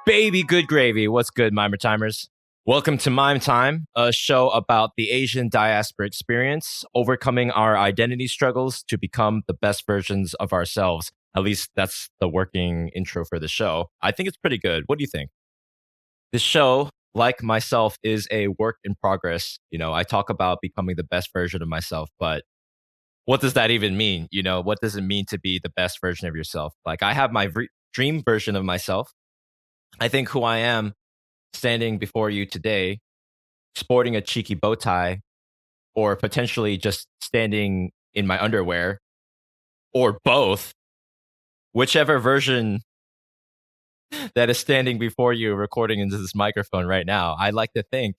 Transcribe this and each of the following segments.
Baby good gravy. What's good, Mimer Timers? Welcome to Mime Time, a show about the Asian diaspora experience, overcoming our identity struggles to become the best versions of ourselves. At least that's the working intro for the show. I think it's pretty good. What do you think? This show, like myself, is a work in progress. I talk about becoming the best version of myself, but what does that even mean? What does it mean to be the best version of yourself? Like, I have my dream version of myself. I think who I am standing before you today, sporting a cheeky bow tie, or potentially just standing in my underwear, or both, whichever version that is standing before you recording into this microphone right now, I like to think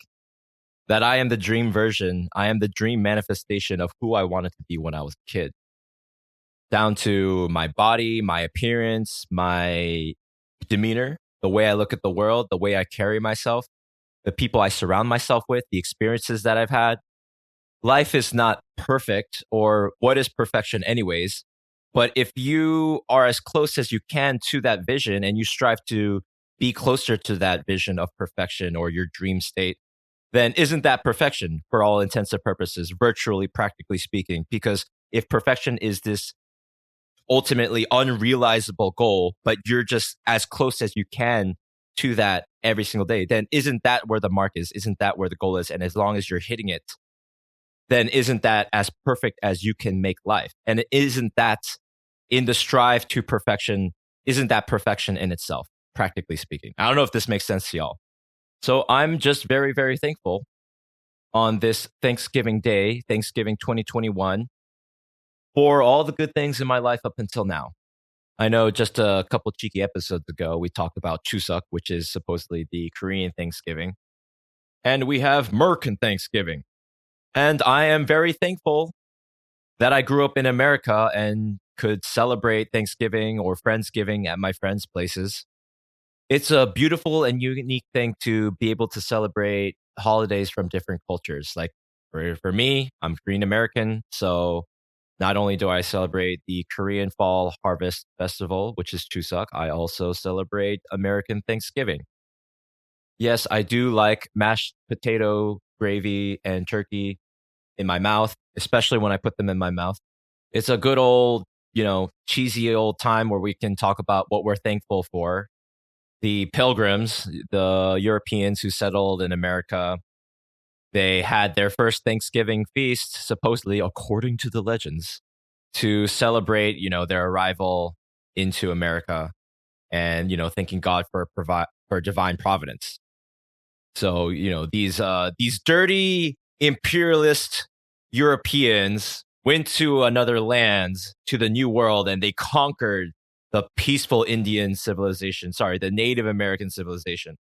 that I am the dream version. I am the dream manifestation of who I wanted to be when I was a kid. Down to my body, my appearance, my demeanor, the way I look at the world, the way I carry myself, the people I surround myself with, the experiences that I've had. Life is not perfect, or what is perfection anyways? But if you are as close as you can to that vision and you strive to be closer to that vision of perfection or your dream state, then isn't that perfection for all intents and purposes, virtually, practically speaking? Because if perfection is this ultimately unrealizable goal, but you're just as close as you can to that every single day, then isn't that where the mark is? Isn't that where the goal is? And as long as you're hitting it, then isn't that as perfect as you can make life? And isn't that in the strive to perfection, isn't that perfection in itself, practically speaking? I don't know if this makes sense to y'all. So I'm just very, very thankful on this Thanksgiving Day, Thanksgiving 2021, for all the good things in my life up until now. I know just a couple cheeky episodes ago, we talked about Chuseok, which is supposedly the Korean Thanksgiving. And we have American Thanksgiving. And I am very thankful that I grew up in America and could celebrate Thanksgiving or Friendsgiving at my friends' places. It's a beautiful and unique thing to be able to celebrate holidays from different cultures. Like for me, I'm Korean American, so not only do I celebrate the Korean Fall Harvest Festival, which is Chuseok, I also celebrate American Thanksgiving. Yes, I do like mashed potato, gravy, and turkey in my mouth, especially when I put them in my mouth. It's a good old, cheesy old time where we can talk about what we're thankful for. The pilgrims, the Europeans who settled in America, they had their first Thanksgiving feast, supposedly, according to the legends, to celebrate, their arrival into America and, thanking God for divine providence. So, these dirty imperialist Europeans went to another land, to the New World, and they conquered the peaceful Indian civilization, the Native American civilization.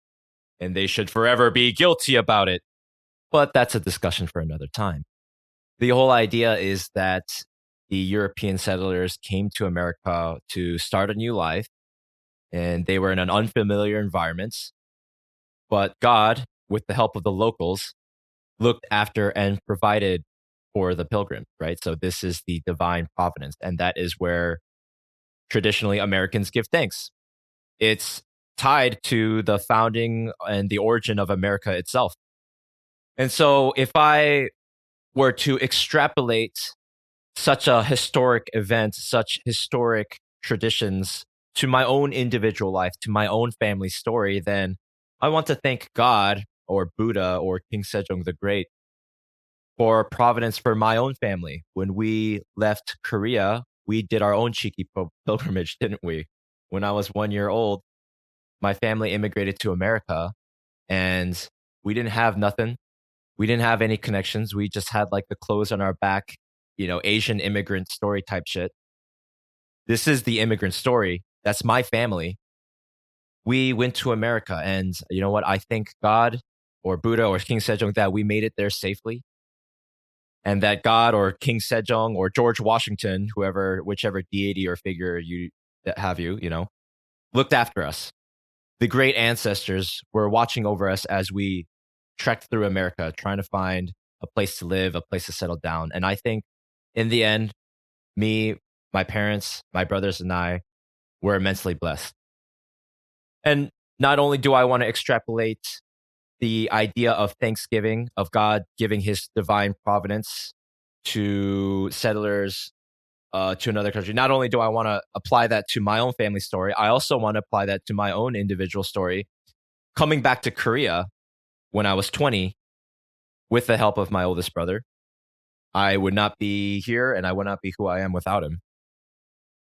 And they should forever be guilty about it. But that's a discussion for another time. The whole idea is that the European settlers came to America to start a new life, and they were in an unfamiliar environment. But God, with the help of the locals, looked after and provided for the pilgrim, right? So this is the divine providence, and that is where traditionally Americans give thanks. It's tied to the founding and the origin of America itself. And so if I were to extrapolate such a historic event, such historic traditions to my own individual life, to my own family story, then I want to thank God or Buddha or King Sejong the Great for providence for my own family. When we left Korea, we did our own cheeky pilgrimage, didn't we? When I was 1 year old, my family immigrated to America and we didn't have nothing. We didn't have any connections. We just had like the clothes on our back, Asian immigrant story type shit. This is the immigrant story. That's my family. We went to America, and you know what? I thank God or Buddha or King Sejong that we made it there safely. And that God or King Sejong or George Washington, whichever deity or figure that have you, looked after us. The great ancestors were watching over us as we trekked through America, trying to find a place to live, a place to settle down. And I think in the end, me, my parents, my brothers, and I were immensely blessed. And not only do I want to extrapolate the idea of Thanksgiving, of God giving his divine providence to settlers to another country. Not only do I want to apply that to my own family story, I also want to apply that to my own individual story. Coming back to Korea when I was 20, with the help of my oldest brother, I would not be here and I would not be who I am without him.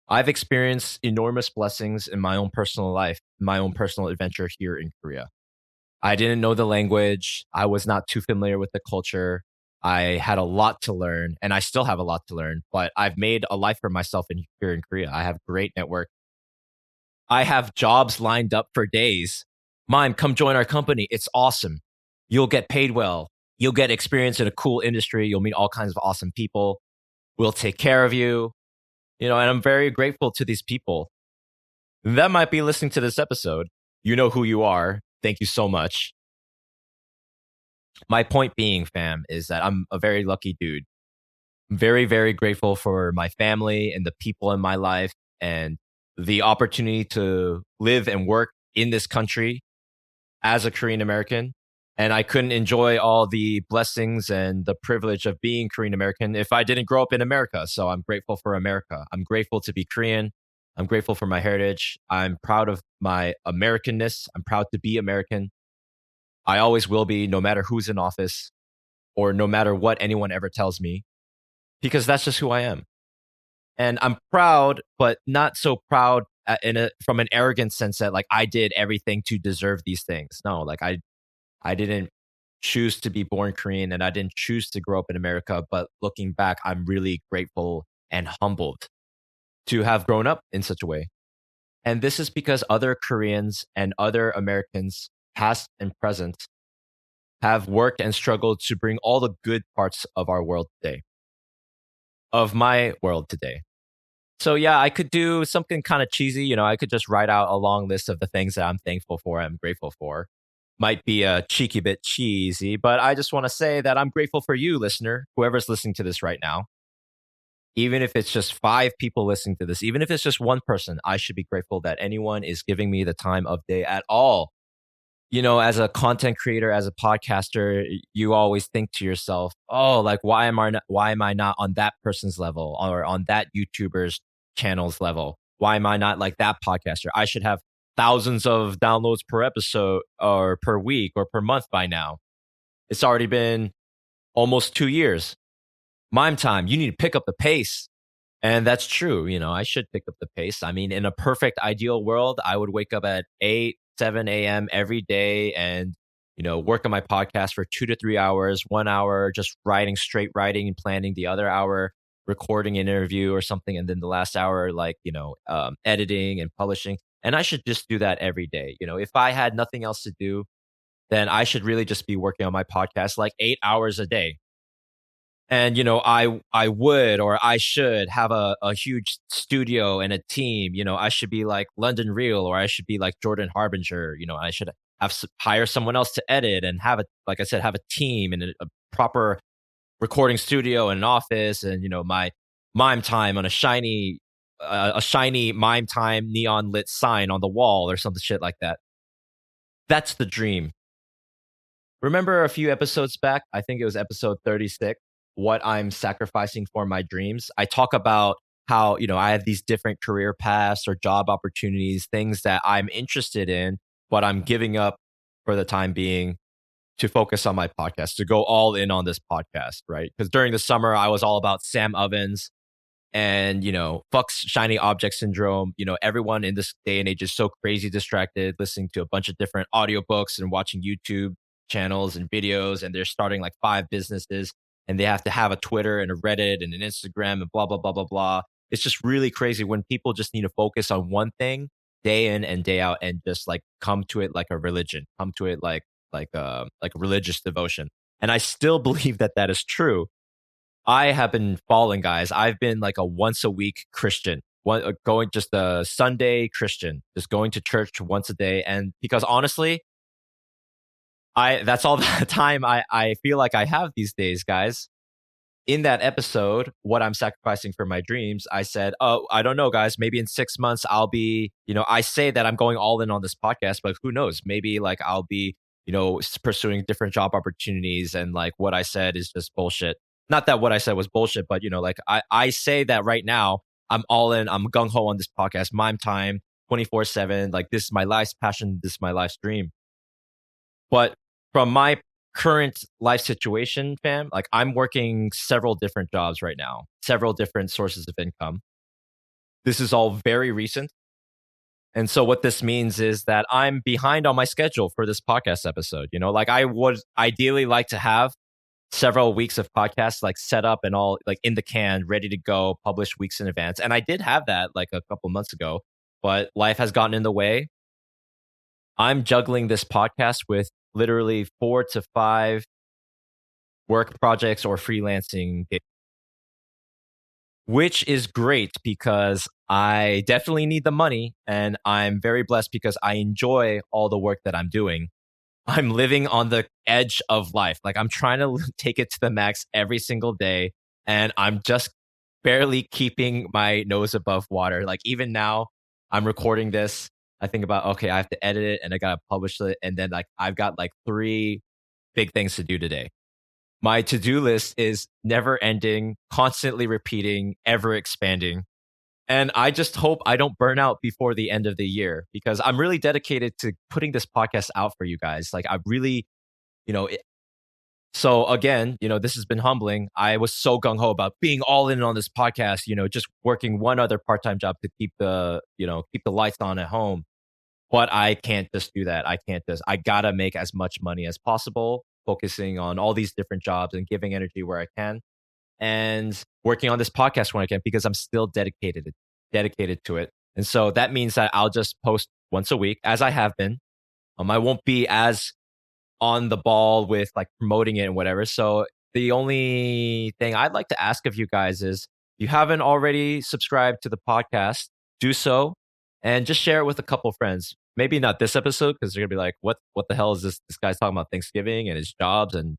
I've experienced enormous blessings in my own personal life, my own personal adventure here in Korea. I didn't know the language. I was not too familiar with the culture. I had a lot to learn, and I still have a lot to learn, but I've made a life for myself here in Korea. I have great network. I have jobs lined up for days. Mime, come join our company. It's awesome. You'll get paid well. You'll get experience in a cool industry. You'll meet all kinds of awesome people. We'll take care of you. And I'm very grateful to these people that might be listening to this episode. You know who you are. Thank you so much. My point being, fam, is that I'm a very lucky dude. I'm very, very grateful for my family and the people in my life and the opportunity to live and work in this country as a Korean American. And I couldn't enjoy all the blessings and the privilege of being Korean American if I didn't grow up in America. So I'm grateful for America. I'm grateful to be Korean. I'm grateful for my heritage. I'm proud of my Americanness. I'm proud to be American. I always will be, no matter who's in office or no matter what anyone ever tells me, because that's just who I am. And I'm proud, but not so proud from an arrogant sense that like I did everything to deserve these things. No, like I didn't choose to be born Korean and I didn't choose to grow up in America. But looking back, I'm really grateful and humbled to have grown up in such a way. And this is because other Koreans and other Americans, past and present, have worked and struggled to bring all the good parts of our world today, of my world today. So yeah, I could do something kind of cheesy. I could just write out a long list of the things that I'm thankful for, I'm grateful for. Might be a cheeky bit cheesy, but I just want to say that I'm grateful for you, listener, whoever's listening to this right now. Even if it's just 5 people listening to this, even if it's just one person, I should be grateful that anyone is giving me the time of day at all. As a content creator, as a podcaster, you always think to yourself, oh, like, why am I not on that person's level or on that YouTuber's channel's level? Why am I not like that podcaster? I should have thousands of downloads per episode or per week or per month by now. It's already been almost 2 years. Mime time, you need to pick up the pace. And that's true. I should pick up the pace. I mean, in a perfect ideal world, I would wake up at 7 a.m. every day and, work on my podcast for 2 to 3 hours, 1 hour, just straight writing and planning, the other hour, recording an interview or something. And then the last hour, editing and publishing. And I should just do that every day. If I had nothing else to do, then I should really just be working on my podcast like 8 hours a day. And, I would, or I should have a huge studio and a team. I should be like London Real, or I should be like Jordan Harbinger. I should hire someone else to edit and have like I said, have a team and a proper recording studio and an office and, my mime time on a shiny mime time neon lit sign on the wall or something shit like that. That's the dream. Remember a few episodes back, I think it was episode 36, what I'm sacrificing for my dreams. I talk about how, I have these different career paths or job opportunities, things that I'm interested in, but I'm giving up for the time being to focus on my podcast, to go all in on this podcast, right? Because during the summer, I was all about Sam Ovens and, fuck shiny object syndrome. Everyone in this day and age is so crazy distracted, listening to a bunch of different audiobooks and watching YouTube channels and videos, and they're starting like 5 businesses. And they have to have a Twitter and a Reddit and an Instagram and blah, blah, blah, blah, blah. It's just really crazy when people just need to focus on one thing day in and day out and just like come to it like a religion, come to it like a religious devotion. And I still believe that is true. I have been falling, guys. I've been like a once a week Christian, going just a Sunday Christian, just going to church once a day. And because honestly, that's all the time I feel like I have these days, guys. in that episode, what I'm sacrificing for my dreams, I said, oh, I don't know, guys. Maybe in 6 months, I'll be, I say that I'm going all in on this podcast, but who knows? Maybe like I'll be, pursuing different job opportunities and like what I said is just bullshit. Not that what I said was bullshit, but, like I say that right now, I'm all in, I'm gung ho on this podcast, mime time, 24/7. Like this is my life's passion. This is my life's dream. But from my current life situation, fam, like I'm working several different jobs right now, several different sources of income. This is all very recent. And so what this means is that I'm behind on my schedule for this podcast episode. Like I would ideally like to have several weeks of podcasts like set up and all like in the can, ready to go, published weeks in advance. And I did have that like a couple months ago, but life has gotten in the way. I'm juggling this podcast with literally 4 to 5 work projects or freelancing gigs, which is great because I definitely need the money. And I'm very blessed because I enjoy all the work that I'm doing. I'm living on the edge of life. Like I'm trying to take it to the max every single day. And I'm just barely keeping my nose above water. Like even now, I'm recording this. I think about, okay, I have to edit it and I got to publish it. And then like I've got like 3 big things to do today. My to-do list is never ending, constantly repeating, ever expanding. And I just hope I don't burn out before the end of the year because I'm really dedicated to putting this podcast out for you guys. Like I really, you know, it, so again, this has been humbling. I was so gung ho about being all in on this podcast, just working one other part-time job to keep the lights on at home. But I can't just do that. I gotta make as much money as possible, focusing on all these different jobs and giving energy where I can and working on this podcast when I can because I'm still dedicated to it. And so that means that I'll just post once a week as I have been. I won't be as on the ball with like promoting it and whatever. So the only thing I'd like to ask of you guys is if you haven't already subscribed to the podcast, do so and just share it with a couple friends. Maybe not this episode because they're gonna be like, what the hell is this? This guy's talking about Thanksgiving and his jobs and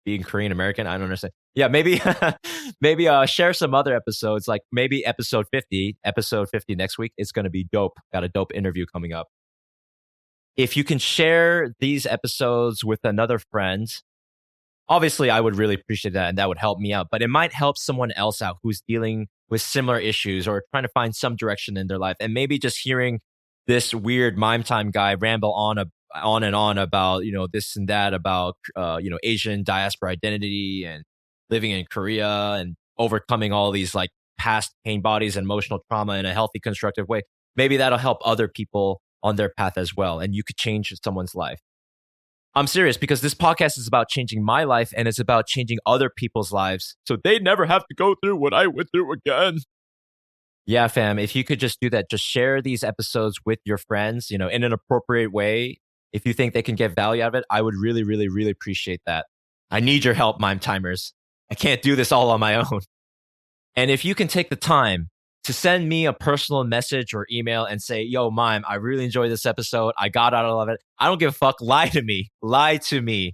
being Korean American. I don't understand. Yeah, maybe maybe share some other episodes, like maybe episode 50. Episode 50 next week. It's gonna be dope. Got a dope interview coming up. If you can share these episodes with another friend, obviously I would really appreciate that and that would help me out, but it might help someone else out who's dealing with similar issues or trying to find some direction in their life. And maybe just hearing this weird mime time guy ramble on and on about, this and that about, Asian diaspora identity and living in Korea and overcoming all these like past pain bodies and emotional trauma in a healthy, constructive way. Maybe that'll help other people on their path as well. And you could change someone's life. I'm serious because this podcast is about changing my life and it's about changing other people's lives so they never have to go through what I went through again. Yeah, fam, if you could just do that, just share these episodes with your friends, in an appropriate way. If you think they can get value out of it, I would really, really, really appreciate that. I need your help, mime timers. I can't do this all on my own. And if you can take the time to send me a personal message or email and say, yo, Mime, I really enjoyed this episode. I got out of it. I don't give a fuck. Lie to me. Lie to me.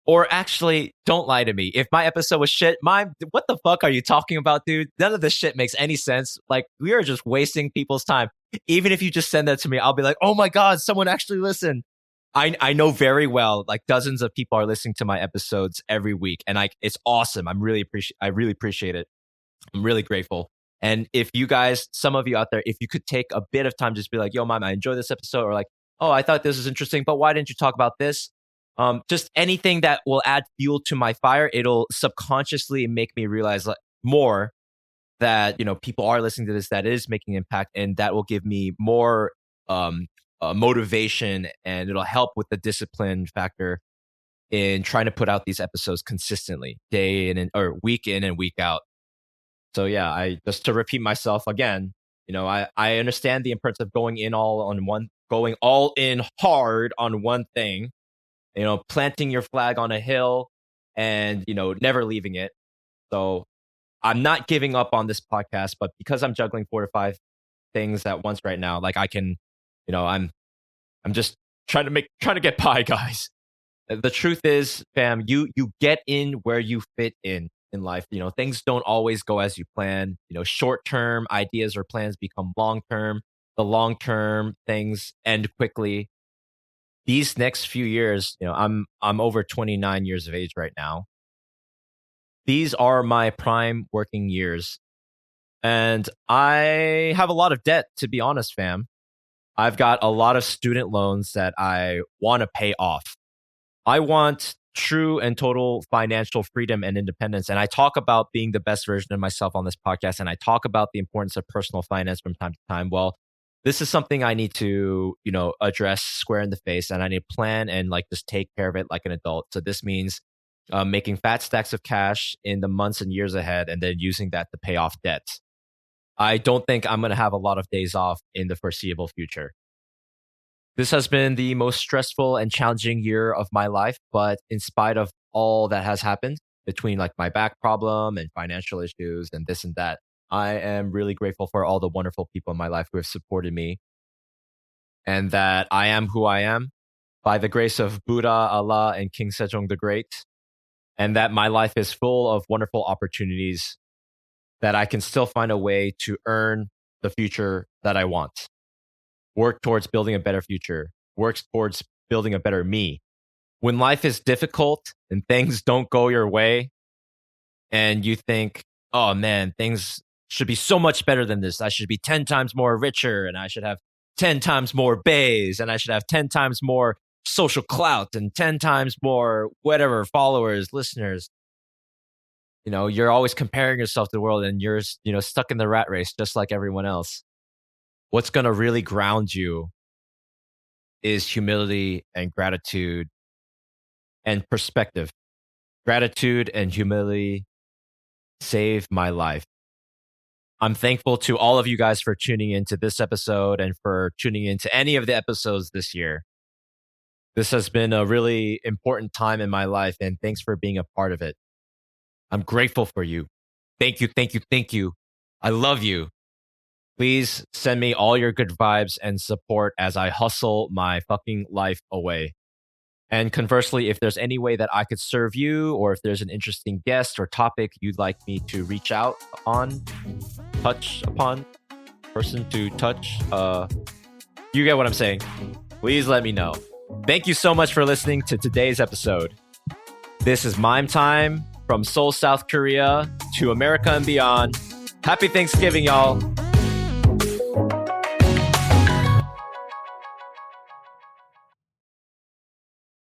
Or actually, don't lie to me. If my episode was shit, Mime, what the fuck are you talking about, dude? None of this shit makes any sense. Like, we are just wasting people's time. Even if you just send that to me, I'll be like, oh my God, someone actually listened. I know very well, like dozens of people are listening to my episodes every week. And it's awesome. I really appreciate it. I'm really grateful. And if you guys, some of you out there, if you could take a bit of time, just be like, yo, Mime, I enjoy this episode. Or like, oh, I thought this was interesting, but why didn't you talk about this? Just anything that will add fuel to my fire. It'll subconsciously make me realize like, more that, people are listening to this, that is making impact. And that will give me more motivation and it'll help with the discipline factor in trying to put out these episodes consistently, day in or week in and week out. So yeah, I just to repeat myself again, I understand the importance of going all in hard on one thing, planting your flag on a hill and, never leaving it. So I'm not giving up on this podcast, but because I'm juggling 4 to 5 things at once right now, like I can, I'm just trying to get by, guys. The truth is, fam, you get in where you fit in. in life. Things don't always go as you plan. Short-term ideas or plans become long-term. The long-term things end quickly. These next few years, I'm over 29 years of age right now. These are my prime working years. And I have a lot of debt, to be honest, fam. I've got a lot of student loans that I want to pay off. I want true and total financial freedom and independence. And I talk about being the best version of myself on this podcast. And I talk about the importance of personal finance from time to time. Well, this is something I need to, address square in the face, and I need to plan and just take care of it like an adult. So this means making fat stacks of cash in the months and years ahead, and then using that to pay off debt. I don't think I'm going to have a lot of days off in the foreseeable future. This has been the most stressful and challenging year of my life, but in spite of all that has happened between my back problem and financial issues and this and that, I am really grateful for all the wonderful people in my life who have supported me, and that I am who I am by the grace of Buddha, Allah, and King Sejong the Great, and that my life is full of wonderful opportunities, that I can still find a way to earn the future that I want. Work towards building a better future. Work towards building a better me. When life is difficult and things don't go your way, and you think, oh man, things should be so much better than this. I should be 10 times more richer, and I should have 10 times more bays, and I should have 10 times more social clout, and 10 times more whatever, followers, listeners. You're always comparing yourself to the world, and you're, stuck in the rat race just like everyone else. What's going to really ground you is humility and gratitude and perspective. Gratitude and humility save my life. I'm thankful to all of you guys for tuning into this episode and for tuning into any of the episodes this year. This has been a really important time in my life, and thanks for being a part of it. I'm grateful for you. Thank you, thank you, thank you. I love you. Please send me all your good vibes and support as I hustle my fucking life away. And conversely, if there's any way that I could serve you, or if there's an interesting guest or topic you'd like me to reach out on, touch upon, person to touch, you get what I'm saying. Please let me know. Thank you so much for listening to today's episode. This is Mime Time from Seoul, South Korea to America and beyond. Happy Thanksgiving, y'all.